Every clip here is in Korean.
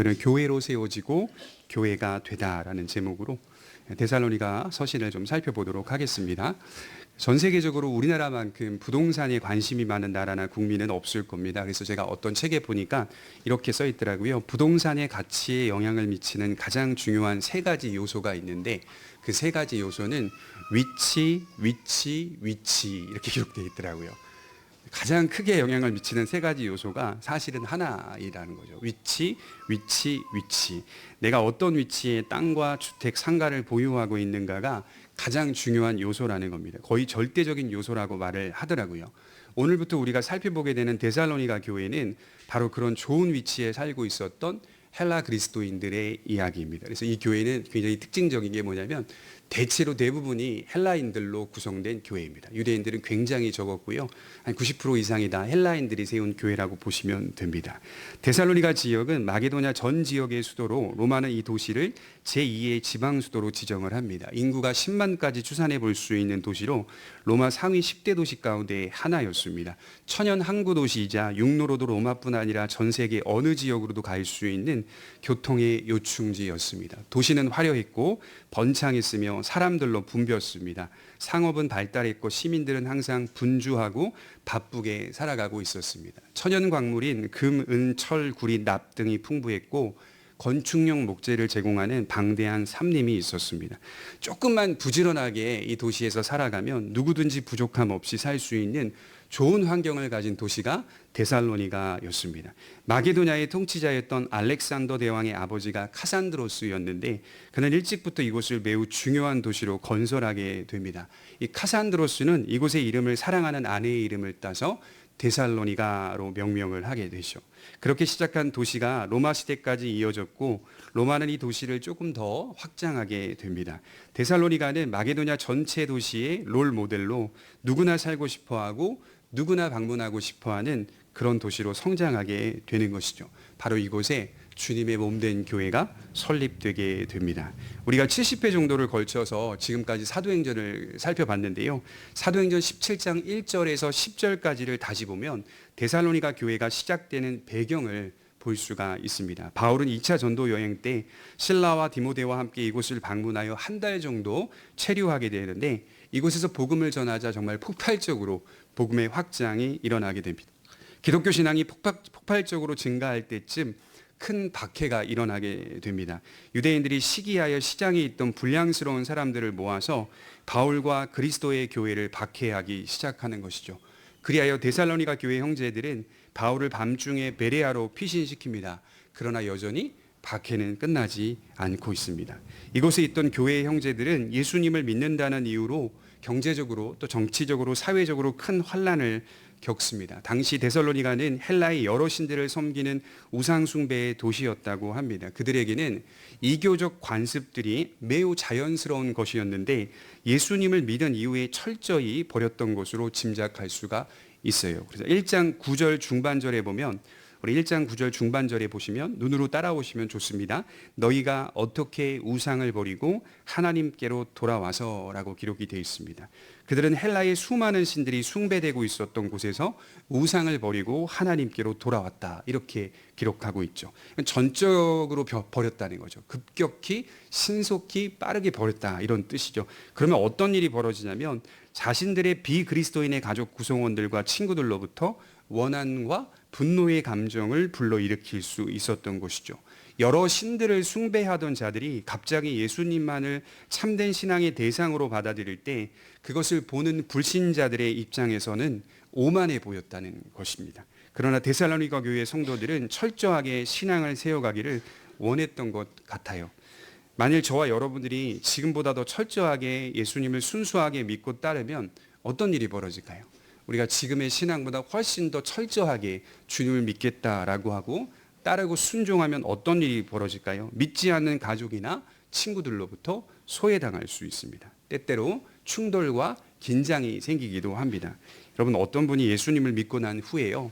오늘은 교회로 세워지고 교회가 되다라는 제목으로 데살로니가 서신을 좀 살펴보도록 하겠습니다. 전 세계적으로 우리나라만큼 부동산에 관심이 많은 나라나 국민은 없을 겁니다. 그래서 제가 어떤 책에 보니까 이렇게 써 있더라고요. 부동산의 가치에 영향을 미치는 가장 중요한 세 가지 요소가 있는데 그 세 가지 요소는 위치, 이렇게 기록되어 있더라고요. 가장 크게 영향을 미치는 세 가지 요소가 사실은 하나이라는 거죠. 위치. 내가 어떤 위치에 땅과 주택, 상가를 보유하고 있는가가 가장 중요한 요소라는 겁니다. 거의 절대적인 요소라고 말을 하더라고요. 오늘부터 우리가 살펴보게 되는 데살로니가 교회는 바로 그런 좋은 위치에 살고 있었던 헬라 그리스도인들의 이야기입니다. 그래서 이 교회는 굉장히 특징적인 게 뭐냐면 대체로 대부분이 헬라인들로 구성된 교회입니다. 유대인들은 굉장히 적었고요. 한 90% 이상이 다 헬라인들이 세운 교회라고 보시면 됩니다. 데살로니가 지역은 마게도냐 전 지역의 수도로 로마는 이 도시를 제2의 지방 수도로 지정을 합니다. 인구가 10만까지 추산해 볼 수 있는 도시로 로마 상위 10대 도시 가운데 하나였습니다. 천연 항구 도시이자 육로로도 로마뿐 아니라 전 세계 어느 지역으로도 갈 수 있는 교통의 요충지였습니다. 도시는 화려했고 번창했으며 사람들로 붐볐습니다. 상업은 발달했고 시민들은 항상 분주하고 바쁘게 살아가고 있었습니다. 천연 광물인 금, 은, 철, 구리, 납 등이 풍부했고 건축용 목재를 제공하는 방대한 산림이 있었습니다. 조금만 부지런하게 이 도시에서 살아가면 누구든지 부족함 없이 살 수 있는 좋은 환경을 가진 도시가 데살로니가였습니다. 마게도냐의 통치자였던 알렉산더 대왕의 아버지가 카산드로스였는데 그는 일찍부터 이곳을 매우 중요한 도시로 건설하게 됩니다. 이 카산드로스는 이곳의 이름을 사랑하는 아내의 이름을 따서 데살로니가로 명명을 하게 되죠. 그렇게 시작한 도시가 로마 시대까지 이어졌고 로마는 이 도시를 조금 더 확장하게 됩니다. 데살로니가는 마게도냐 전체 도시의 롤 모델로 누구나 살고 싶어하고 누구나 방문하고 싶어하는 그런 도시로 성장하게 되는 것이죠. 바로 이곳에 주님의 몸된 교회가 설립되게 됩니다. 우리가 70회 정도를 걸쳐서 지금까지 사도행전을 살펴봤는데요. 사도행전 17장 1절에서 10절까지를 다시 보면 데살로니가 교회가 시작되는 배경을 볼 수가 있습니다. 바울은 2차 전도 여행 때 실라와 디모데와 함께 이곳을 방문하여 한 달 정도 체류하게 되는데 이곳에서 복음을 전하자 정말 폭발적으로 복음의 확장이 일어나게 됩니다. 기독교 신앙이 폭발적으로 증가할 때쯤 큰 박해가 일어나게 됩니다. 유대인들이 시기하여 시장에 있던 불량스러운 사람들을 모아서 바울과 그리스도의 교회를 박해하기 시작하는 것이죠. 그리하여 데살로니가 교회 형제들은 바울을 밤중에 베레아로 피신시킵니다. 그러나 여전히 박해는 끝나지 않고 있습니다. 이곳에 있던 교회의 형제들은 예수님을 믿는다는 이유로 경제적으로 또 정치적으로 사회적으로 큰 환난을 겪습니다. 당시 데살로니가는 헬라의 여러 신들을 섬기는 우상숭배의 도시였다고 합니다. 그들에게는 이교적 관습들이 매우 자연스러운 것이었는데 예수님을 믿은 이후에 철저히 버렸던 것으로 짐작할 수가 있어요. 그래서 1장 9절 중반절에 보면 우리 1장 9절 중반절에 보시면 눈으로 따라오시면 좋습니다. 너희가 어떻게 우상을 버리고 하나님께로 돌아와서라고 기록이 되어 있습니다. 그들은 헬라의 수많은 신들이 숭배되고 있었던 곳에서 우상을 버리고 하나님께로 돌아왔다. 이렇게 기록하고 있죠. 전적으로 버렸다는 거죠. 급격히 신속히 빠르게 버렸다. 이런 뜻이죠. 그러면 어떤 일이 벌어지냐면 자신들의 비그리스도인의 가족 구성원들과 친구들로부터 원한과 분노의 감정을 불러일으킬 수 있었던 것이죠. 여러 신들을 숭배하던 자들이 갑자기 예수님만을 참된 신앙의 대상으로 받아들일 때 그것을 보는 불신자들의 입장에서는 오만해 보였다는 것입니다. 그러나 데살로니가 교회 성도들은 철저하게 신앙을 세워가기를 원했던 것 같아요. 만일 저와 여러분들이 지금보다 더 철저하게 예수님을 순수하게 믿고 따르면 어떤 일이 벌어질까요? 우리가 지금의 신앙보다 훨씬 더 철저하게 주님을 믿겠다라고 하고 따르고 순종하면 어떤 일이 벌어질까요? 믿지 않는 가족이나 친구들로부터 소외당할 수 있습니다. 때때로 충돌과 긴장이 생기기도 합니다. 여러분 어떤 분이 예수님을 믿고 난 후에요.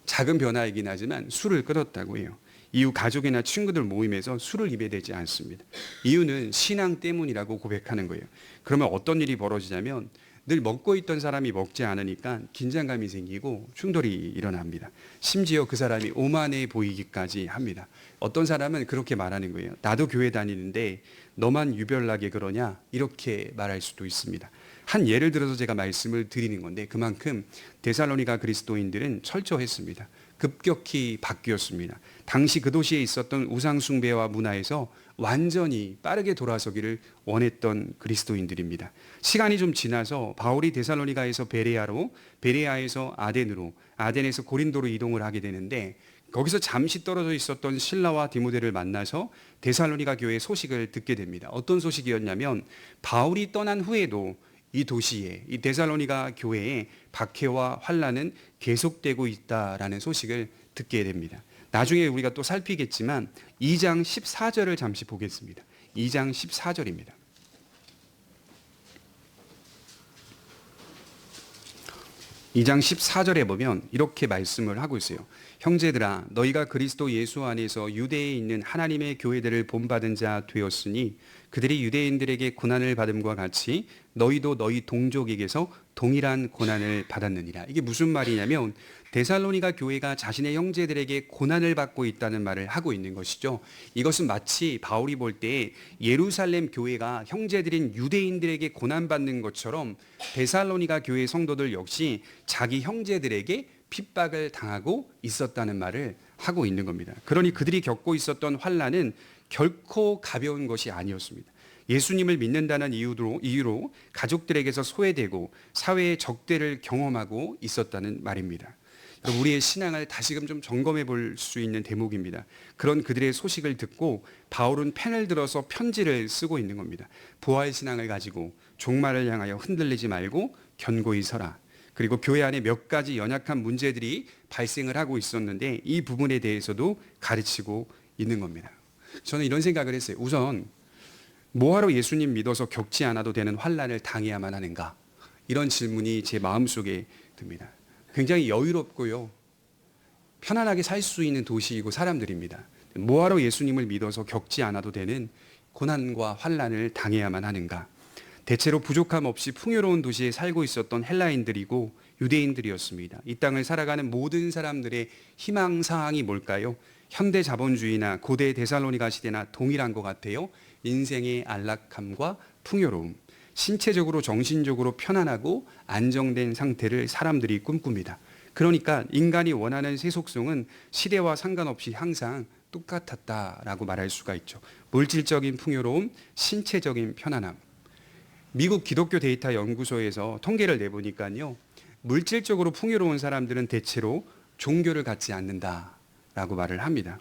작은 변화이긴 하지만 술을 끊었다고 해요. 이후 가족이나 친구들 모임에서 술을 입에 대지 않습니다. 이유는 신앙 때문이라고 고백하는 거예요. 그러면 어떤 일이 벌어지냐면 늘 먹고 있던 사람이 먹지 않으니까 긴장감이 생기고 충돌이 일어납니다. 심지어 그 사람이 오만해 보이기까지 합니다. 어떤 사람은 그렇게 말하는 거예요. 나도 교회 다니는데 너만 유별나게 그러냐? 이렇게 말할 수도 있습니다. 한 예를 들어서 제가 말씀을 드리는 건데 그만큼 데살로니가 그리스도인들은 철저했습니다. 급격히 바뀌었습니다. 당시 그 도시에 있었던 우상 숭배와 문화에서 완전히 빠르게 돌아서기를 원했던 그리스도인들입니다. 시간이 좀 지나서 바울이 데살로니가에서 베레아로, 베레아에서 아덴으로, 아덴에서 고린도로 이동을 하게 되는데 거기서 잠시 떨어져 있었던 실라와 디모데를 만나서 데살로니가 교회의 소식을 듣게 됩니다. 어떤 소식이었냐면 바울이 떠난 후에도 이 도시에, 이 데살로니가 교회에 박해와 환난은 계속되고 있다라는 소식을 듣게 됩니다. 나중에 우리가 또 살피겠지만 2장 14절을 잠시 보겠습니다. 2장 14절입니다. 2장 14절에 보면 이렇게 말씀을 하고 있어요. 형제들아 너희가 그리스도 예수 안에서 유대에 있는 하나님의 교회들을 본받은 자 되었으니 그들이 유대인들에게 고난을 받음과 같이 너희도 너희 동족에게서 동일한 고난을 받았느니라. 이게 무슨 말이냐면 데살로니가 교회가 자신의 형제들에게 고난을 받고 있다는 말을 하고 있는 것이죠. 이것은 마치 바울이 볼 때 예루살렘 교회가 형제들인 유대인들에게 고난받는 것처럼 데살로니가 교회 성도들 역시 자기 형제들에게 핍박을 당하고 있었다는 말을 하고 있는 겁니다. 그러니 그들이 겪고 있었던 환난은 결코 가벼운 것이 아니었습니다. 예수님을 믿는다는 이유로 가족들에게서 소외되고 사회의 적대를 경험하고 있었다는 말입니다. 우리의 신앙을 다시금 좀 점검해 볼 수 있는 대목입니다. 그런 그들의 소식을 듣고 바울은 펜을 들어서 편지를 쓰고 있는 겁니다. 부활 신앙을 가지고 종말을 향하여 흔들리지 말고 견고히 서라. 그리고 교회 안에 몇 가지 연약한 문제들이 발생을 하고 있었는데 이 부분에 대해서도 가르치고 있는 겁니다. 저는 이런 생각을 했어요. 우선 뭐하러 예수님 믿어서 겪지 않아도 되는 환난을 당해야만 하는가? 이런 질문이 제 마음속에 듭니다. 굉장히 여유롭고요. 편안하게 살 수 있는 도시이고 사람들입니다. 뭐하러 예수님을 믿어서 겪지 않아도 되는 고난과 환난을 당해야만 하는가? 대체로 부족함 없이 풍요로운 도시에 살고 있었던 헬라인들이고 유대인들이었습니다. 이 땅을 살아가는 모든 사람들의 희망사항이 뭘까요? 현대 자본주의나 고대 데살로니가 시대나 동일한 것 같아요. 인생의 안락함과 풍요로움, 신체적으로 정신적으로 편안하고 안정된 상태를 사람들이 꿈꿉니다. 그러니까 인간이 원하는 세속성은 시대와 상관없이 항상 똑같았다라고 말할 수가 있죠. 물질적인 풍요로움, 신체적인 편안함. 미국 기독교 데이터 연구소에서 통계를 내보니까요. 물질적으로 풍요로운 사람들은 대체로 종교를 갖지 않는다라고 말을 합니다.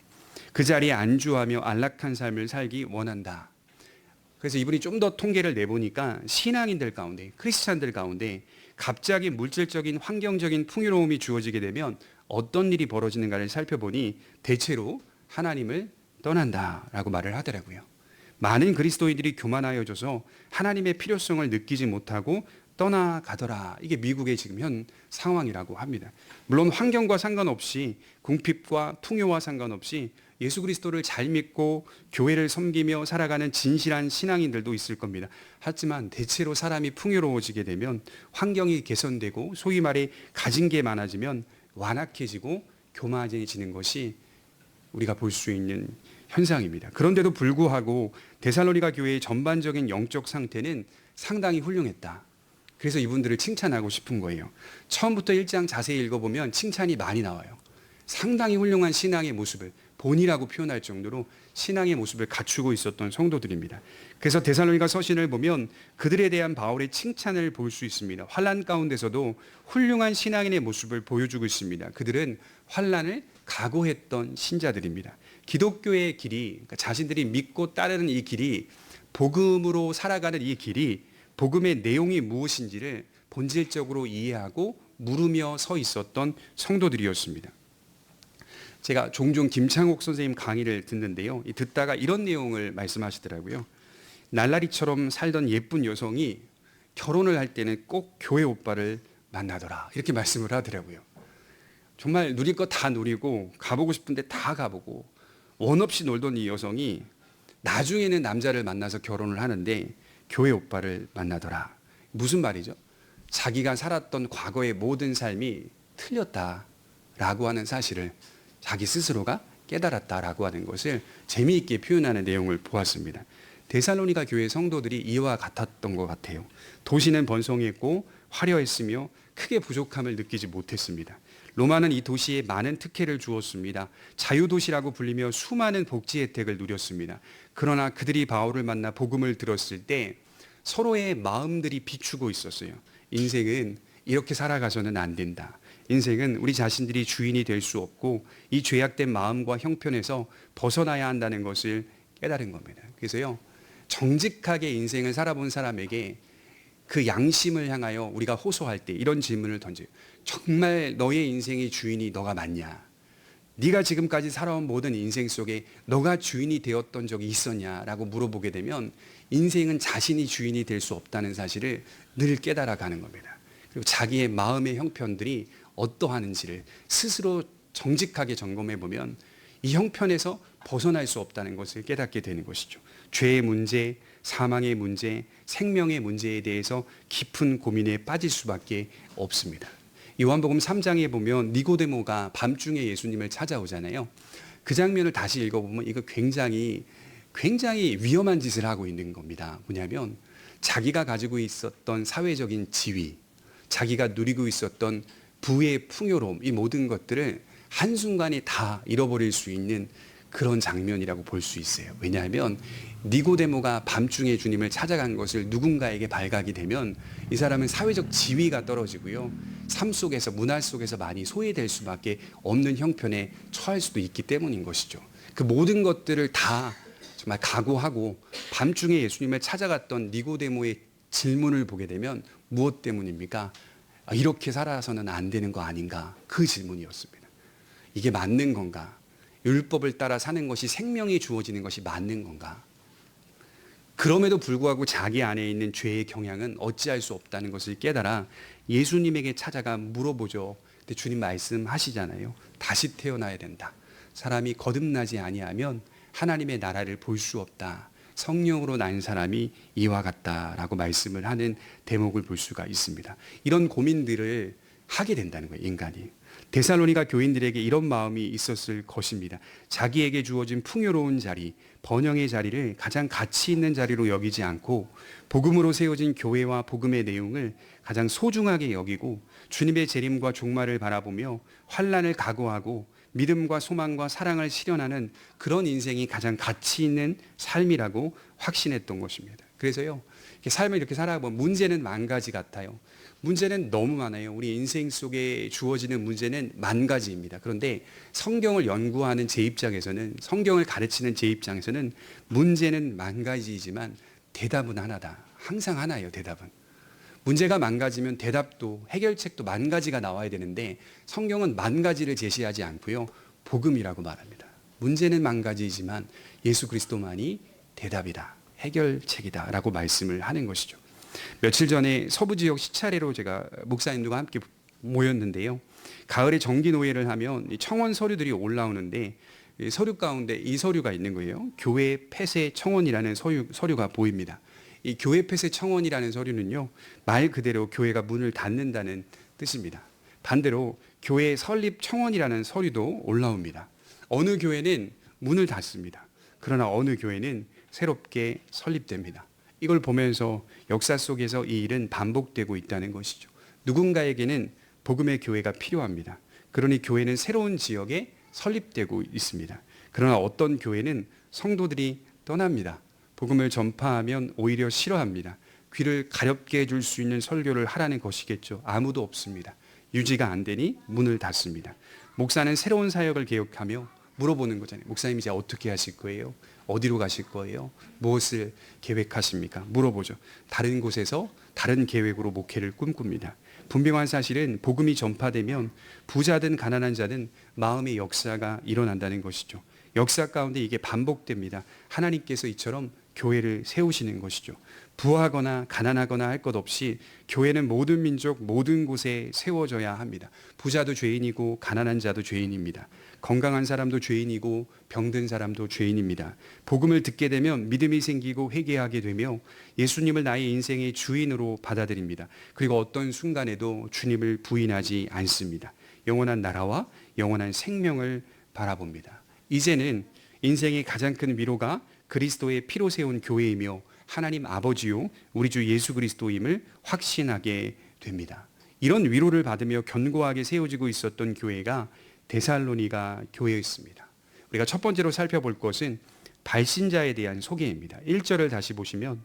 그 자리에 안주하며 안락한 삶을 살기 원한다. 그래서 이분이 좀 더 통계를 내보니까 신앙인들 가운데, 크리스찬들 가운데 갑자기 물질적인 환경적인 풍요로움이 주어지게 되면 어떤 일이 벌어지는가를 살펴보니 대체로 하나님을 떠난다라고 말을 하더라고요. 많은 그리스도인들이 교만하여져서 하나님의 필요성을 느끼지 못하고 떠나가더라. 이게 미국의 지금 현 상황이라고 합니다. 물론 환경과 상관없이 궁핍과 풍요와 상관없이 예수 그리스도를 잘 믿고 교회를 섬기며 살아가는 진실한 신앙인들도 있을 겁니다. 하지만 대체로 사람이 풍요로워지게 되면 환경이 개선되고 소위 말해 가진 게 많아지면 완악해지고 교만해지는 것이 우리가 볼 수 있는 현상입니다. 그런데도 불구하고 데살로니가 교회의 전반적인 영적 상태는 상당히 훌륭했다. 그래서 이분들을 칭찬하고 싶은 거예요. 처음부터 1장 자세히 읽어보면 칭찬이 많이 나와요. 상당히 훌륭한 신앙의 모습을 본이라고 표현할 정도로 신앙의 모습을 갖추고 있었던 성도들입니다. 그래서 데살로니가 서신을 보면 그들에 대한 바울의 칭찬을 볼 수 있습니다. 환난 가운데서도 훌륭한 신앙인의 모습을 보여주고 있습니다. 그들은 환난을 각오했던 신자들입니다. 기독교의 길이, 그러니까 자신들이 믿고 따르는 이 길이, 복음으로 살아가는 이 길이 복음의 내용이 무엇인지를 본질적으로 이해하고 물으며 서 있었던 성도들이었습니다. 제가 종종 김창옥 선생님 강의를 듣는데요. 듣다가 이런 내용을 말씀하시더라고요. 날라리처럼 살던 예쁜 여성이 결혼을 할 때는 꼭 교회 오빠를 만나더라. 이렇게 말씀을 하더라고요. 정말 누릴 거 다 누리고 가보고 싶은데 다 가보고 원 없이 놀던 이 여성이 나중에는 남자를 만나서 결혼을 하는데 교회 오빠를 만나더라. 무슨 말이죠? 자기가 살았던 과거의 모든 삶이 틀렸다라고 하는 사실을 자기 스스로가 깨달았다라고 하는 것을 재미있게 표현하는 내용을 보았습니다. 데살로니가 교회 성도들이 이와 같았던 것 같아요. 도시는 번성했고 화려했으며 크게 부족함을 느끼지 못했습니다. 로마는 이 도시에 많은 특혜를 주었습니다. 자유도시라고 불리며 수많은 복지 혜택을 누렸습니다. 그러나 그들이 바울을 만나 복음을 들었을 때 서로의 마음들이 비추고 있었어요. 인생은 이렇게 살아가서는 안 된다. 인생은 우리 자신들이 주인이 될 수 없고 이 죄악된 마음과 형편에서 벗어나야 한다는 것을 깨달은 겁니다. 그래서요, 정직하게 인생을 살아본 사람에게 그 양심을 향하여 우리가 호소할 때 이런 질문을 던져요. 정말 너의 인생의 주인이 너가 맞냐? 네가 지금까지 살아온 모든 인생 속에 너가 주인이 되었던 적이 있었냐라고 물어보게 되면 인생은 자신이 주인이 될 수 없다는 사실을 늘 깨달아가는 겁니다. 그리고 자기의 마음의 형편들이 어떠하는지를 스스로 정직하게 점검해 보면 이 형편에서 벗어날 수 없다는 것을 깨닫게 되는 것이죠. 죄의 문제, 사망의 문제, 생명의 문제에 대해서 깊은 고민에 빠질 수밖에 없습니다. 요한복음 3장에 보면 니고데모가 밤중에 예수님을 찾아오잖아요. 그 장면을 다시 읽어보면 이거 굉장히 위험한 짓을 하고 있는 겁니다. 뭐냐면 자기가 가지고 있었던 사회적인 지위, 자기가 누리고 있었던 부의 풍요로움, 이 모든 것들을 한순간에 다 잃어버릴 수 있는 그런 장면이라고 볼 수 있어요. 왜냐하면 니고데모가 밤중에 주님을 찾아간 것을 누군가에게 발각이 되면 이 사람은 사회적 지위가 떨어지고요, 삶 속에서, 문화 속에서 많이 소외될 수밖에 없는 형편에 처할 수도 있기 때문인 것이죠. 그 모든 것들을 다 정말 각오하고 밤중에 예수님을 찾아갔던 니고데모의 질문을 보게 되면 무엇 때문입니까? 이렇게 살아서는 안 되는 거 아닌가? 그 질문이었습니다. 이게 맞는 건가? 율법을 따라 사는 것이, 생명이 주어지는 것이 맞는 건가? 그럼에도 불구하고 자기 안에 있는 죄의 경향은 어찌할 수 없다는 것을 깨달아 예수님에게 찾아가 물어보죠. 근데 주님 말씀하시잖아요. 다시 태어나야 된다. 사람이 거듭나지 아니하면 하나님의 나라를 볼 수 없다. 성령으로 난 사람이 이와 같다라고 말씀을 하는 대목을 볼 수가 있습니다. 이런 고민들을 하게 된다는 거예요, 인간이. 데살로니가 교인들에게 이런 마음이 있었을 것입니다. 자기에게 주어진 풍요로운 자리, 번영의 자리를 가장 가치 있는 자리로 여기지 않고 복음으로 세워진 교회와 복음의 내용을 가장 소중하게 여기고 주님의 재림과 종말을 바라보며 환난을 각오하고 믿음과 소망과 사랑을 실현하는 그런 인생이 가장 가치 있는 삶이라고 확신했던 것입니다. 그래서요, 삶을 이렇게 살아보면 문제는 만 가지 같아요. 문제는 너무 많아요. 우리 인생 속에 주어지는 문제는 만 가지입니다. 그런데 성경을 연구하는 제 입장에서는, 성경을 가르치는 제 입장에서는 문제는 만 가지이지만 대답은 하나다. 항상 하나예요, 대답은. 문제가 만 가지면 대답도, 해결책도 만 가지가 나와야 되는데 성경은 만 가지를 제시하지 않고요, 복음이라고 말합니다. 문제는 만 가지이지만 예수 그리스도만이 대답이다, 해결책이다 라고 말씀을 하는 것이죠. 며칠 전에 서부 지역 시차례로 제가 목사님들과 함께 모였는데요, 가을에 정기 노예를 하면 청원 서류들이 올라오는데 서류 가운데 이 서류가 있는 거예요. 교회 폐쇄 청원이라는 서류가 보입니다. 이 교회 폐쇄 청원이라는 서류는요, 말 그대로 교회가 문을 닫는다는 뜻입니다. 반대로 교회 설립 청원이라는 서류도 올라옵니다. 어느 교회는 문을 닫습니다. 그러나 어느 교회는 새롭게 설립됩니다. 이걸 보면서 역사 속에서 이 일은 반복되고 있다는 것이죠. 누군가에게는 복음의 교회가 필요합니다. 그러니 교회는 새로운 지역에 설립되고 있습니다. 그러나 어떤 교회는 성도들이 떠납니다. 복음을 전파하면 오히려 싫어합니다. 귀를 가렵게 해줄 수 있는 설교를 하라는 것이겠죠. 아무도 없습니다. 유지가 안 되니 문을 닫습니다. 목사는 새로운 사역을 계획하며 물어보는 거잖아요. 목사님 이제 어떻게 하실 거예요? 어디로 가실 거예요? 무엇을 계획하십니까? 물어보죠. 다른 곳에서 다른 계획으로 목회를 꿈꿉니다. 분명한 사실은 복음이 전파되면 부자든 가난한 자든 마음의 역사가 일어난다는 것이죠. 역사 가운데 이게 반복됩니다. 하나님께서 이처럼 교회를 세우시는 것이죠. 부하거나 가난하거나 할 것 없이 교회는 모든 민족 모든 곳에 세워져야 합니다. 부자도 죄인이고 가난한 자도 죄인입니다. 건강한 사람도 죄인이고 병든 사람도 죄인입니다. 복음을 듣게 되면 믿음이 생기고 회개하게 되며 예수님을 나의 인생의 주인으로 받아들입니다. 그리고 어떤 순간에도 주님을 부인하지 않습니다. 영원한 나라와 영원한 생명을 바라봅니다. 이제는 인생의 가장 큰 위로가 그리스도의 피로 세운 교회이며 하나님 아버지요 우리 주 예수 그리스도임을 확신하게 됩니다. 이런 위로를 받으며 견고하게 세워지고 있었던 교회가 데살로니가 교회였습니다. 우리가 첫 번째로 살펴볼 것은 발신자에 대한 소개입니다. 1절을 다시 보시면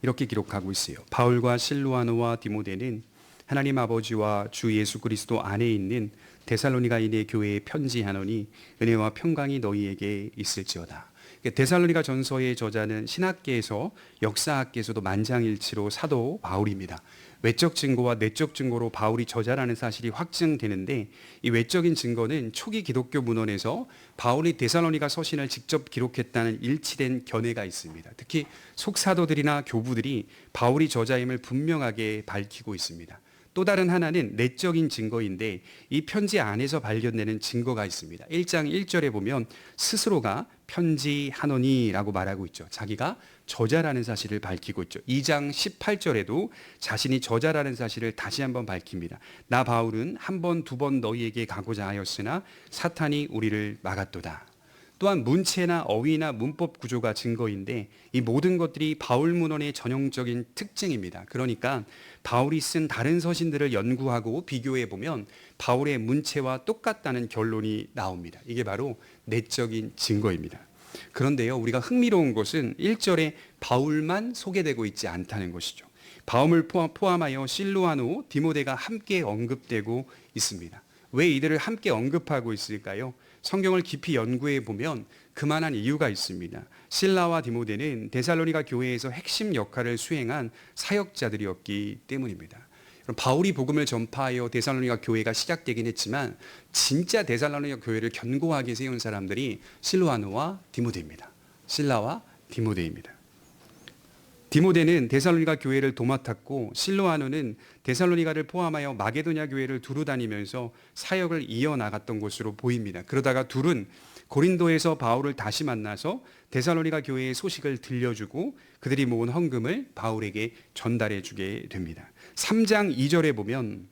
이렇게 기록하고 있어요. 바울과 실로아노와 디모데는 하나님 아버지와 주 예수 그리스도 안에 있는 데살로니가인의 교회에 편지하노니 은혜와 평강이 너희에게 있을지어다. 데살로니가 전서의 저자는 신학계에서 역사학계에서도 만장일치로 사도 바울입니다. 외적 증거와 내적 증거로 바울이 저자라는 사실이 확증되는데 이 외적인 증거는 초기 기독교 문헌에서 바울이 데살로니가 서신을 직접 기록했다는 일치된 견해가 있습니다. 특히 속사도들이나 교부들이 바울이 저자임을 분명하게 밝히고 있습니다. 또 다른 하나는 내적인 증거인데 이 편지 안에서 발견되는 증거가 있습니다. 1장 1절에 보면 스스로가 편지하노니라고 말하고 있죠. 자기가 저자라는 사실을 밝히고 있죠. 2장 18절에도 자신이 저자라는 사실을 다시 한번 밝힙니다. 나 바울은 한 번, 두 번 너희에게 가고자 하였으나 사탄이 우리를 막았도다. 또한 문체나 어휘나 문법 구조가 증거인데 이 모든 것들이 바울 문헌의 전형적인 특징입니다. 그러니까 바울이 쓴 다른 서신들을 연구하고 비교해 보면 바울의 문체와 똑같다는 결론이 나옵니다. 이게 바로 내적인 증거입니다. 그런데요, 우리가 흥미로운 것은 1절에 바울만 소개되고 있지 않다는 것이죠. 바울을 포함하여 실로아노, 디모데가 함께 언급되고 있습니다. 왜 이들을 함께 언급하고 있을까요? 성경을 깊이 연구해 보면 그만한 이유가 있습니다. 실라와 디모데는 데살로니가 교회에서 핵심 역할을 수행한 사역자들이었기 때문입니다. 바울이 복음을 전파하여 데살로니가 교회가 시작되긴 했지만 진짜 데살로니가 교회를 견고하게 세운 사람들이 실로아노와 디모데입니다. 실라와 디모데입니다. 디모데는 데살로니가 교회를 도맡았고 실로아노는 데살로니가를 포함하여 마게도냐 교회를 두루 다니면서 사역을 이어나갔던 것으로 보입니다. 그러다가 둘은 고린도에서 바울을 다시 만나서 데살로니가 교회의 소식을 들려주고 그들이 모은 헌금을 바울에게 전달해 주게 됩니다. 3장 2절에 보면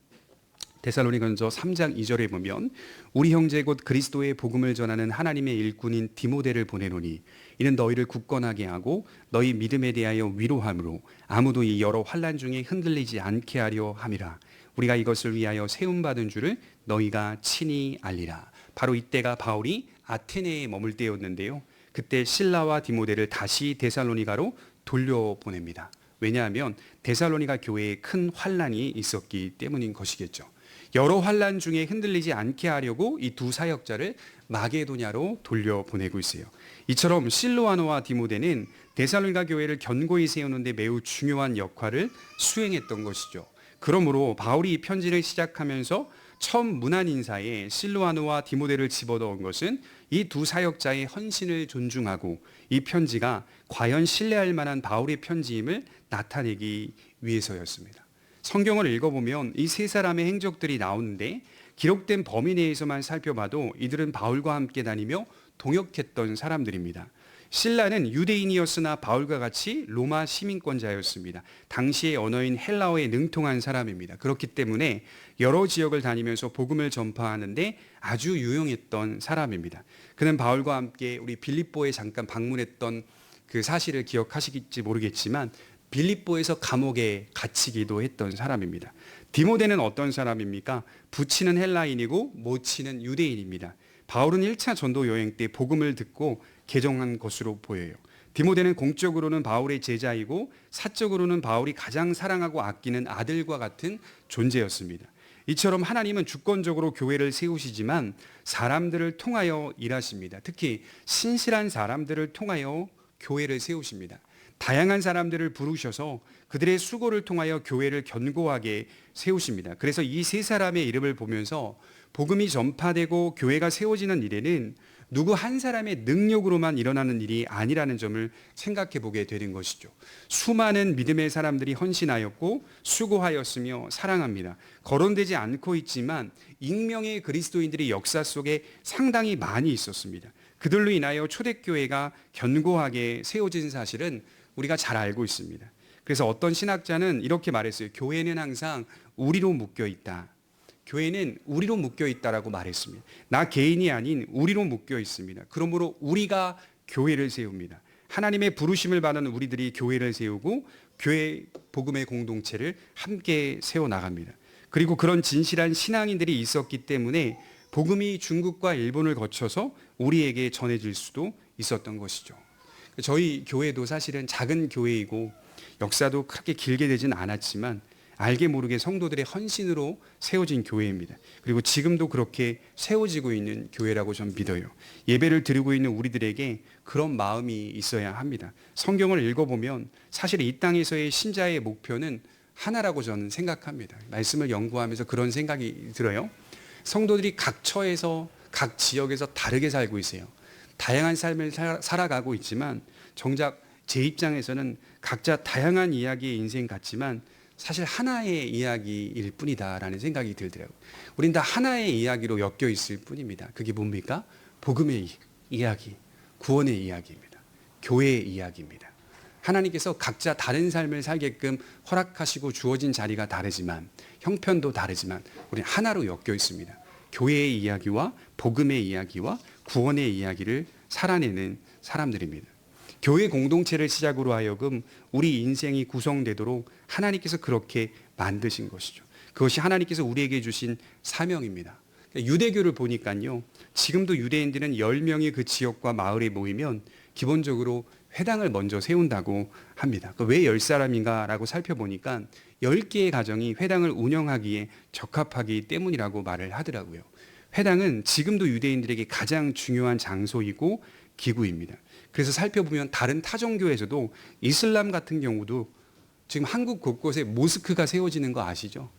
데살로니가전서 3장 2절에 보면 우리 형제 곧 그리스도의 복음을 전하는 하나님의 일꾼인 디모데를 보내노니 이는 너희를 굳건하게 하고 너희 믿음에 대하여 위로함으로 아무도 이 여러 환난 중에 흔들리지 않게 하려 함이라. 우리가 이것을 위하여 세움받은 줄을 너희가 친히 알리라. 바로 이때가 바울이 아테네에 머물 때였는데요. 그때 실라와 디모데를 다시 데살로니가로 돌려보냅니다. 왜냐하면 데살로니가 교회에 큰 환난이 있었기 때문인 것이겠죠. 여러 환난 중에 흔들리지 않게 하려고 이 두 사역자를 마게도냐로 돌려보내고 있어요. 이처럼 실로아노와 디모데는 데살로니가 교회를 견고히 세우는 데 매우 중요한 역할을 수행했던 것이죠. 그러므로 바울이 이 편지를 시작하면서 처음 문안 인사에 실로아노와 디모데를 집어넣은 것은 이 두 사역자의 헌신을 존중하고 이 편지가 과연 신뢰할 만한 바울의 편지임을 나타내기 위해서였습니다. 성경을 읽어보면 이 세 사람의 행적들이 나오는데 기록된 범위 내에서만 살펴봐도 이들은 바울과 함께 다니며 동역했던 사람들입니다. 실라는 유대인이었으나 바울과 같이 로마 시민권자였습니다. 당시의 언어인 헬라어에 능통한 사람입니다. 그렇기 때문에 여러 지역을 다니면서 복음을 전파하는데 아주 유용했던 사람입니다. 그는 바울과 함께 우리 빌립보에 잠깐 방문했던 그 사실을 기억하시겠지 모르겠지만 빌립보에서 감옥에 갇히기도 했던 사람입니다. 디모데는 어떤 사람입니까? 부치는 헬라인이고 모치는 유대인입니다. 바울은 1차 전도 여행 때 복음을 듣고 개종한 것으로 보여요. 디모데는 공적으로는 바울의 제자이고 사적으로는 바울이 가장 사랑하고 아끼는 아들과 같은 존재였습니다. 이처럼 하나님은 주권적으로 교회를 세우시지만 사람들을 통하여 일하십니다. 특히 신실한 사람들을 통하여 교회를 세우십니다. 다양한 사람들을 부르셔서 그들의 수고를 통하여 교회를 견고하게 세우십니다. 그래서 이 세 사람의 이름을 보면서 복음이 전파되고 교회가 세워지는 일에는 누구 한 사람의 능력으로만 일어나는 일이 아니라는 점을 생각해 보게 되는 것이죠. 수많은 믿음의 사람들이 헌신하였고 수고하였으며 사랑합니다. 거론되지 않고 있지만 익명의 그리스도인들이 역사 속에 상당히 많이 있었습니다. 그들로 인하여 초대교회가 견고하게 세워진 사실은 우리가 잘 알고 있습니다. 그래서 어떤 신학자는 이렇게 말했어요. 교회는 항상 우리로 묶여 있다. 교회는 우리로 묶여 있다라고 말했습니다. 나 개인이 아닌 우리로 묶여 있습니다. 그러므로 우리가 교회를 세웁니다. 하나님의 부르심을 받은 우리들이 교회를 세우고 교회 복음의 공동체를 함께 세워나갑니다. 그리고 그런 진실한 신앙인들이 있었기 때문에 복음이 중국과 일본을 거쳐서 우리에게 전해질 수도 있었던 것이죠. 저희 교회도 사실은 작은 교회이고 역사도 그렇게 길게 되진 않았지만 알게 모르게 성도들의 헌신으로 세워진 교회입니다. 그리고 지금도 그렇게 세워지고 있는 교회라고 전 믿어요. 예배를 드리고 있는 우리들에게 그런 마음이 있어야 합니다. 성경을 읽어보면 사실 이 땅에서의 신자의 목표는 하나라고 저는 생각합니다. 말씀을 연구하면서 그런 생각이 들어요. 성도들이 각 처에서 각 지역에서 다르게 살고 있어요. 다양한 삶을 살아가고 있지만 정작 제 입장에서는 각자 다양한 이야기의 인생 같지만 사실 하나의 이야기일 뿐이다라는 생각이 들더라고요. 우린 다 하나의 이야기로 엮여 있을 뿐입니다. 그게 뭡니까? 복음의 이야기, 구원의 이야기입니다. 교회의 이야기입니다. 하나님께서 각자 다른 삶을 살게끔 허락하시고 주어진 자리가 다르지만 형편도 다르지만 우리는 하나로 엮여 있습니다. 교회의 이야기와 복음의 이야기와 구원의 이야기를 살아내는 사람들입니다. 교회 공동체를 시작으로 하여금 우리 인생이 구성되도록 하나님께서 그렇게 만드신 것이죠. 그것이 하나님께서 우리에게 주신 사명입니다. 유대교를 보니까요, 지금도 유대인들은 10명이 그 지역과 마을에 모이면 기본적으로 회당을 먼저 세운다고 합니다. 왜 10사람인가 라고 살펴보니까 10개의 가정이 회당을 운영하기에 적합하기 때문이라고 말을 하더라고요. 회당은 지금도 유대인들에게 가장 중요한 장소이고 기구입니다. 그래서 살펴보면 다른 타종교에서도 이슬람 같은 경우도 지금 한국 곳곳에 모스크가 세워지는 거 아시죠?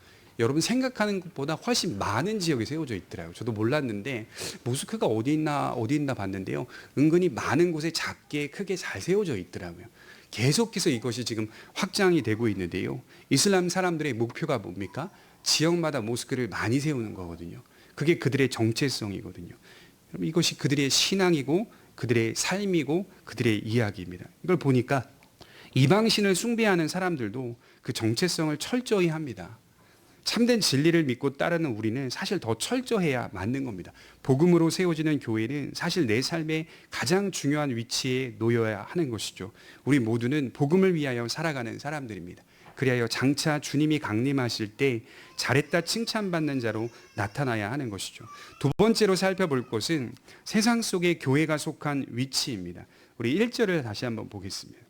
여러분 생각하는 것보다 훨씬 많은 지역에 세워져 있더라고요. 저도 몰랐는데 모스크가 어디 있나 봤는데요. 은근히 많은 곳에 작게 크게 잘 세워져 있더라고요. 계속해서 이것이 지금 확장이 되고 있는데요. 이슬람 사람들의 목표가 뭡니까? 지역마다 모스크를 많이 세우는 거거든요. 그게 그들의 정체성이거든요. 이것이 그들의 신앙이고 그들의 삶이고 그들의 이야기입니다. 이걸 보니까 이방신을 숭배하는 사람들도 그 정체성을 철저히 합니다. 참된 진리를 믿고 따르는 우리는 사실 더 철저해야 맞는 겁니다. 복음으로 세워지는 교회는 사실 내 삶의 가장 중요한 위치에 놓여야 하는 것이죠. 우리 모두는 복음을 위하여 살아가는 사람들입니다. 그리하여 장차 주님이 강림하실 때 잘했다 칭찬받는 자로 나타나야 하는 것이죠. 두 번째로 살펴볼 것은 세상 속에 교회가 속한 위치입니다. 우리 1절을 다시 한번 보겠습니다.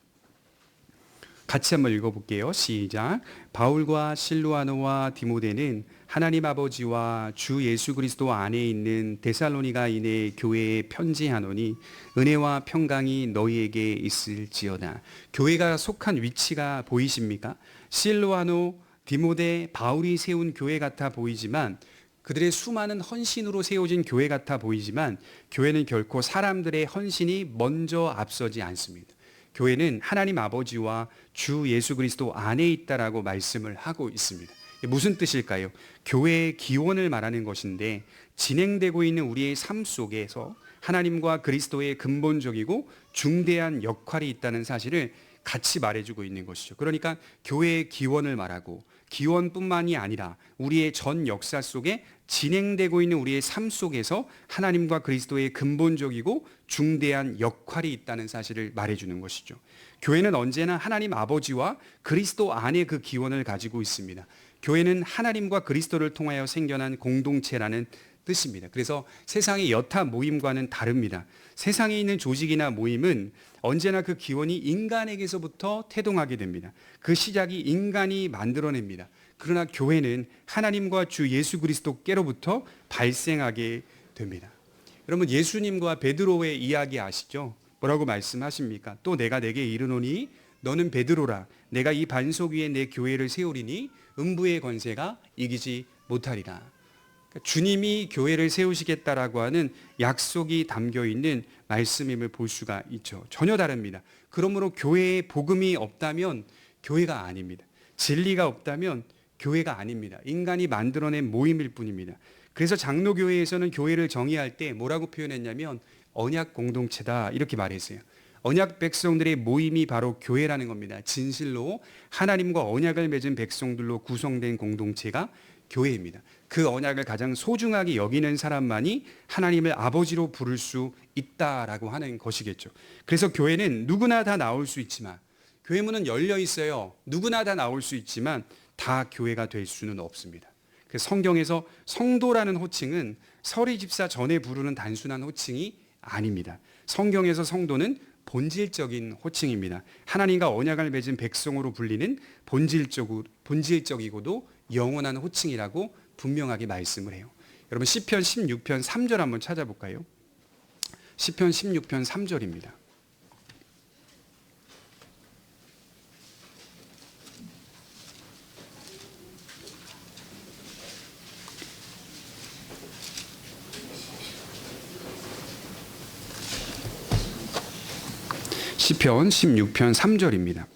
같이 한번 읽어볼게요. 시작. 바울과 실루아노와 디모데는 하나님 아버지와 주 예수 그리스도 안에 있는 데살로니가인의 교회에 편지하노니 은혜와 평강이 너희에게 있을지어다. 교회가 속한 위치가 보이십니까? 실루아노, 디모데, 바울이 세운 교회 같아 보이지만 그들의 수많은 헌신으로 세워진 교회 같아 보이지만 교회는 결코 사람들의 헌신이 먼저 앞서지 않습니다. 교회는 하나님 아버지와 주 예수 그리스도 안에 있다라고 말씀을 하고 있습니다. 무슨 뜻일까요? 교회의 기원을 말하는 것인데 진행되고 있는 우리의 삶 속에서 하나님과 그리스도의 근본적이고 중대한 역할이 있다는 사실을 같이 말해주고 있는 것이죠. 그러니까 교회의 기원을 말하고 기원뿐만이 아니라 우리의 전 역사 속에 진행되고 있는 우리의 삶 속에서 하나님과 그리스도의 근본적이고 중대한 역할이 있다는 사실을 말해주는 것이죠. 교회는 언제나 하나님 아버지와 그리스도 안에 그 기원을 가지고 있습니다. 교회는 하나님과 그리스도를 통하여 생겨난 공동체라는 뜻입니다. 그래서 세상의 여타 모임과는 다릅니다. 세상에 있는 조직이나 모임은 언제나 그 기원이 인간에게서부터 태동하게 됩니다. 그 시작이 인간이 만들어냅니다. 그러나 교회는 하나님과 주 예수 그리스도께로부터 발생하게 됩니다. 여러분 예수님과 베드로의 이야기 아시죠? 뭐라고 말씀하십니까? 또 내가 내게 이르노니 너는 베드로라. 내가 이 반석 위에 내 교회를 세우리니 음부의 권세가 이기지 못하리라. 주님이 교회를 세우시겠다라고 하는 약속이 담겨 있는 말씀임을 볼 수가 있죠. 전혀 다릅니다. 그러므로 교회에 복음이 없다면 교회가 아닙니다. 진리가 없다면 교회가 아닙니다. 인간이 만들어낸 모임일 뿐입니다. 그래서 장로교회에서는 교회를 정의할 때 뭐라고 표현했냐면 언약 공동체다 이렇게 말했어요. 언약 백성들의 모임이 바로 교회라는 겁니다. 진실로 하나님과 언약을 맺은 백성들로 구성된 공동체가 교회입니다. 그 언약을 가장 소중하게 여기는 사람만이 하나님을 아버지로 부를 수 있다라고 하는 것이겠죠. 그래서 교회는 누구나 다 나올 수 있지만, 교회 문은 열려 있어요. 누구나 다 나올 수 있지만 다 교회가 될 수는 없습니다. 그래서 성경에서 성도라는 호칭은 서리 집사 전에 부르는 단순한 호칭이 아닙니다. 성경에서 성도는 본질적인 호칭입니다. 하나님과 언약을 맺은 백성으로 불리는 본질적이고도 영원한 호칭이라고 분명하게 말씀을 해요. 여러분 시편 16편 3절 한번 찾아볼까요? 시편 16편 3절입니다. 시편 16편 3절입니다.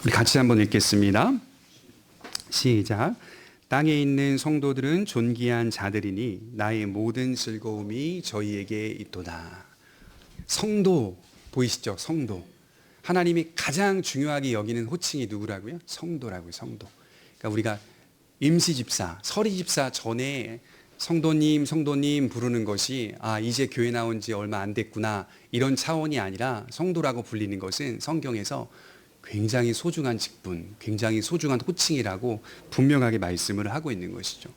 우리 같이 한번 읽겠습니다. 시작. 땅에 있는 성도들은 존귀한 자들이니 나의 모든 즐거움이 저희에게 있도다. 성도 보이시죠? 성도. 하나님이 가장 중요하게 여기는 호칭이 누구라고요? 성도라고요. 성도. 그러니까 우리가 임시집사, 서리집사 전에 성도님 부르는 것이 이제 교회 나온 지 얼마 안 됐구나 이런 차원이 아니라 성도라고 불리는 것은 성경에서 굉장히 소중한 직분, 굉장히 소중한 호칭이라고 분명하게 말씀을 하고 있는 것이죠.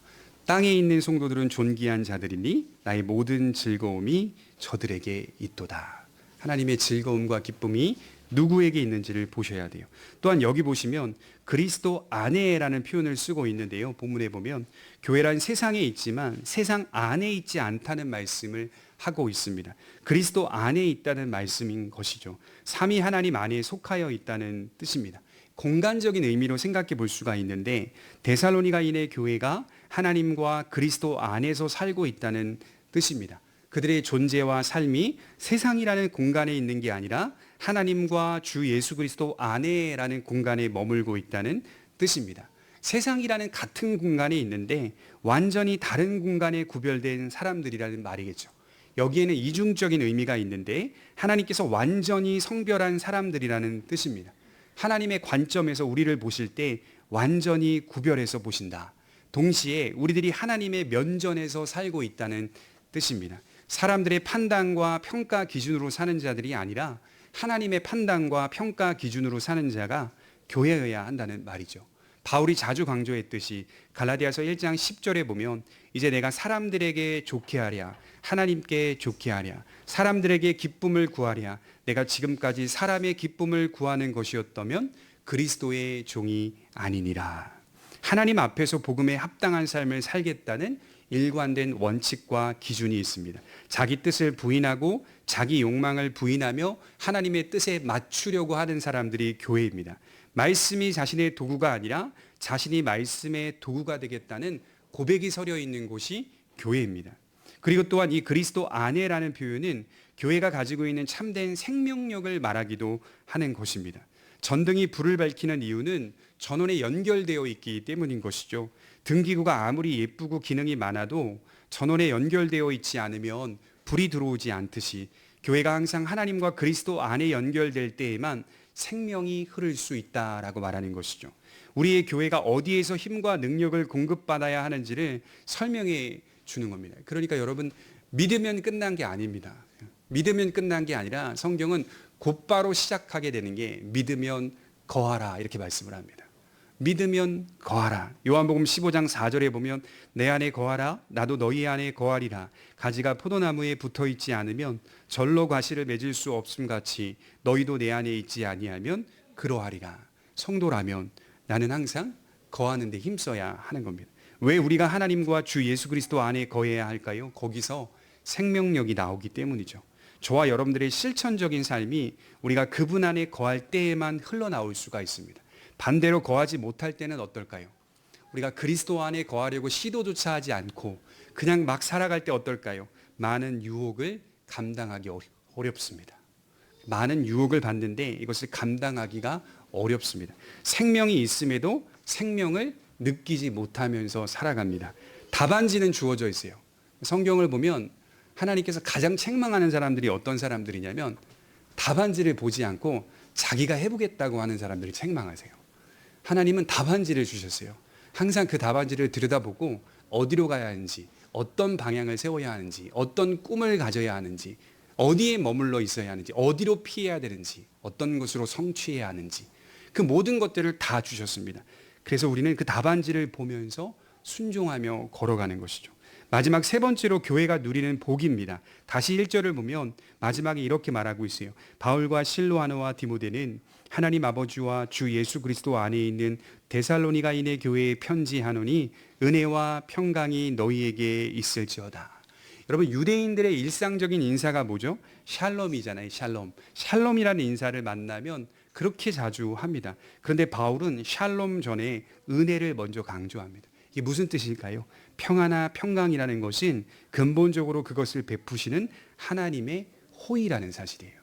땅에 있는 성도들은 존귀한 자들이니 나의 모든 즐거움이 저들에게 있도다. 하나님의 즐거움과 기쁨이 누구에게 있는지를 보셔야 돼요. 또한 여기 보시면 그리스도 안에라는 표현을 쓰고 있는데요. 본문에 보면 교회란 세상에 있지만 세상 안에 있지 않다는 말씀을 하고 있습니다. 그리스도 안에 있다는 말씀인 것이죠. 삼위 하나님 안에 속하여 있다는 뜻입니다. 공간적인 의미로 생각해 볼 수가 있는데 데살로니가인의 교회가 하나님과 그리스도 안에서 살고 있다는 뜻입니다. 그들의 존재와 삶이 세상이라는 공간에 있는 게 아니라 하나님과 주 예수 그리스도 안에라는 공간에 머물고 있다는 뜻입니다. 세상이라는 같은 공간에 있는데 완전히 다른 공간에 구별된 사람들이라는 말이겠죠. 여기에는 이중적인 의미가 있는데 하나님께서 완전히 성별한 사람들이라는 뜻입니다. 하나님의 관점에서 우리를 보실 때 완전히 구별해서 보신다. 동시에 우리들이 하나님의 면전에서 살고 있다는 뜻입니다. 사람들의 판단과 평가 기준으로 사는 자들이 아니라 하나님의 판단과 평가 기준으로 사는 자가 교회여야 한다는 말이죠. 바울이 자주 강조했듯이 갈라디아서 1장 10절에 보면 이제 내가 사람들에게 좋게 하랴 하나님께 좋게 하랴 사람들에게 기쁨을 구하랴 내가 지금까지 사람의 기쁨을 구하는 것이었다면 그리스도의 종이 아니니라. 하나님 앞에서 복음에 합당한 삶을 살겠다는 일관된 원칙과 기준이 있습니다. 자기 뜻을 부인하고 자기 욕망을 부인하며 하나님의 뜻에 맞추려고 하는 사람들이 교회입니다. 말씀이 자신의 도구가 아니라 자신이 말씀의 도구가 되겠다는 고백이 서려 있는 곳이 교회입니다. 그리고 또한 이 그리스도 안에라는 표현은 교회가 가지고 있는 참된 생명력을 말하기도 하는 것입니다. 전등이 불을 밝히는 이유는 전원에 연결되어 있기 때문인 것이죠. 등기구가 아무리 예쁘고 기능이 많아도 전원에 연결되어 있지 않으면 불이 들어오지 않듯이 교회가 항상 하나님과 그리스도 안에 연결될 때에만 생명이 흐를 수 있다라고 말하는 것이죠. 우리의 교회가 어디에서 힘과 능력을 공급받아야 하는지를 설명해 주는 겁니다. 그러니까 여러분 믿으면 끝난 게 아닙니다. 믿으면 끝난 게 아니라 성경은 곧바로 시작하게 되는 게 믿으면 거하라 이렇게 말씀을 합니다. 믿으면 거하라. 요한복음 15장 4절에 보면 내 안에 거하라 나도 너희 안에 거하리라. 가지가 포도나무에 붙어있지 않으면 절로 과실을 맺을 수 없음 같이 너희도 내 안에 있지 아니하면 그러하리라. 성도라면 나는 항상 거하는 데 힘써야 하는 겁니다. 왜 우리가 하나님과 주 예수 그리스도 안에 거해야 할까요? 거기서 생명력이 나오기 때문이죠. 저와 여러분들의 실천적인 삶이 우리가 그분 안에 거할 때에만 흘러나올 수가 있습니다. 반대로 거하지 못할 때는 어떨까요? 우리가 그리스도 안에 거하려고 시도조차 하지 않고 그냥 막 살아갈 때 어떨까요? 많은 유혹을 감당하기 어렵습니다. 많은 유혹을 받는데 이것을 감당하기가 어렵습니다. 생명이 있음에도 생명을 느끼지 못하면서 살아갑니다. 답안지는 주어져 있어요. 성경을 보면 하나님께서 가장 책망하는 사람들이 어떤 사람들이냐면 답안지를 보지 않고 자기가 해보겠다고 하는 사람들을 책망하세요. 하나님은 답안지를 주셨어요. 항상 그 답안지를 들여다보고 어디로 가야 하는지, 어떤 방향을 세워야 하는지, 어떤 꿈을 가져야 하는지, 어디에 머물러 있어야 하는지, 어디로 피해야 되는지, 어떤 것으로 성취해야 하는지 그 모든 것들을 다 주셨습니다. 그래서 우리는 그 답안지를 보면서 순종하며 걸어가는 것이죠. 마지막 세 번째로 교회가 누리는 복입니다. 다시 1절을 보면 마지막에 이렇게 말하고 있어요. 바울과 실로아노와 디모데는 하나님 아버지와 주 예수 그리스도 안에 있는 데살로니가인의 교회에 편지하노니 은혜와 평강이 너희에게 있을지어다. 여러분, 유대인들의 일상적인 인사가 뭐죠? 샬롬이잖아요. 샬롬. 샬롬이라는 인사를 만나면 그렇게 자주 합니다. 그런데 바울은 샬롬 전에 은혜를 먼저 강조합니다. 이게 무슨 뜻일까요? 평화나 평강이라는 것은 근본적으로 그것을 베푸시는 하나님의 호의라는 사실이에요.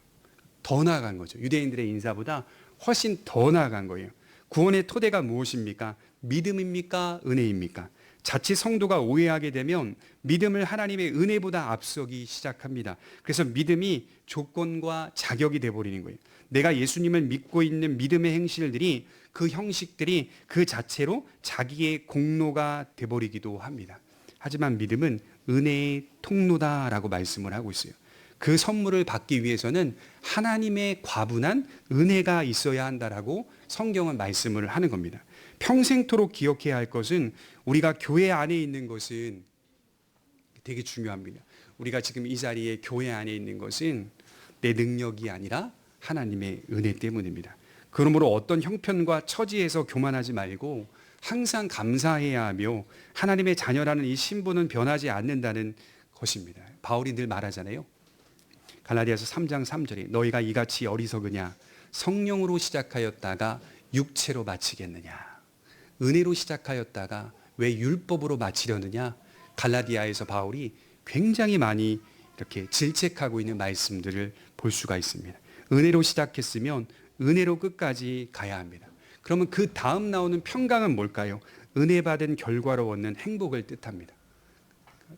더 나아간 거죠. 유대인들의 인사보다 훨씬 더 나아간 거예요. 구원의 토대가 무엇입니까? 믿음입니까? 은혜입니까? 자칫 성도가 오해하게 되면 믿음을 하나님의 은혜보다 앞서기 시작합니다. 그래서 믿음이 조건과 자격이 되어버리는 거예요. 내가 예수님을 믿고 있는 믿음의 행실들이 그 형식들이 그 자체로 자기의 공로가 되어버리기도 합니다. 하지만 믿음은 은혜의 통로다라고 말씀을 하고 있어요. 그 선물을 받기 위해서는 하나님의 과분한 은혜가 있어야 한다라고 성경은 말씀을 하는 겁니다. 평생토록 기억해야 할 것은 우리가 교회 안에 있는 것은 되게 중요합니다. 우리가 지금 이 자리에 교회 안에 있는 것은 내 능력이 아니라 하나님의 은혜 때문입니다. 그러므로 어떤 형편과 처지에서 교만하지 말고 항상 감사해야 하며 하나님의 자녀라는 이 신분은 변하지 않는다는 것입니다. 바울이 늘 말하잖아요. 갈라디아서 3장 3절에 너희가 이같이 어리석으냐 성령으로 시작하였다가 육체로 마치겠느냐. 은혜로 시작하였다가 왜 율법으로 마치려느냐. 갈라디아에서 바울이 굉장히 많이 이렇게 질책하고 있는 말씀들을 볼 수가 있습니다. 은혜로 시작했으면 은혜로 끝까지 가야 합니다. 그러면 그 다음 나오는 평강은 뭘까요? 은혜 받은 결과로 얻는 행복을 뜻합니다.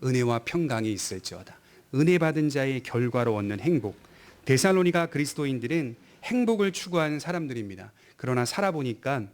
은혜와 평강이 있을지어다. 은혜 받은 자의 결과로 얻는 행복. 데살로니가 그리스도인들은 행복을 추구하는 사람들입니다. 그러나 살아보니까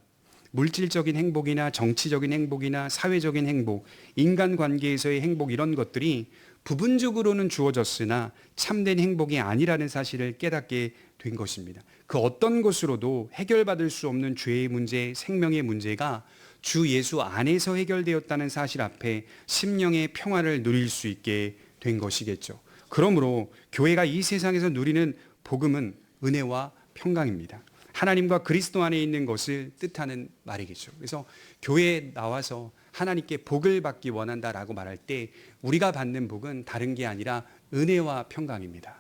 물질적인 행복이나 정치적인 행복이나 사회적인 행복, 인간관계에서의 행복 이런 것들이 부분적으로는 주어졌으나 참된 행복이 아니라는 사실을 깨닫게 된 것입니다. 그 어떤 것으로도 해결받을 수 없는 죄의 문제, 생명의 문제가 주 예수 안에서 해결되었다는 사실 앞에 심령의 평화를 누릴 수 있게 된 것이겠죠. 그러므로 교회가 이 세상에서 누리는 복음은 은혜와 평강입니다. 하나님과 그리스도 안에 있는 것을 뜻하는 말이겠죠. 그래서 교회에 나와서 하나님께 복을 받기 원한다라고 말할 때 우리가 받는 복은 다른 게 아니라 은혜와 평강입니다.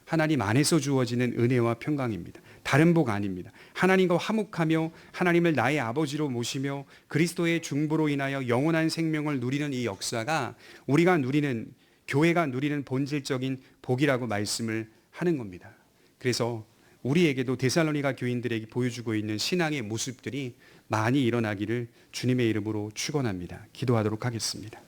하나님 안에서 주어지는 은혜와 평강입니다. 다른 복 아닙니다. 하나님과 화목하며 하나님을 나의 아버지로 모시며 그리스도의 중보로 인하여 영원한 생명을 누리는 이 역사가 우리가 누리는, 교회가 누리는 본질적인 복이라고 말씀을 하는 겁니다. 그래서 우리에게도 데살로니가 교인들에게 보여주고 있는 신앙의 모습들이 많이 일어나기를 주님의 이름으로 축원합니다. 기도하도록 하겠습니다.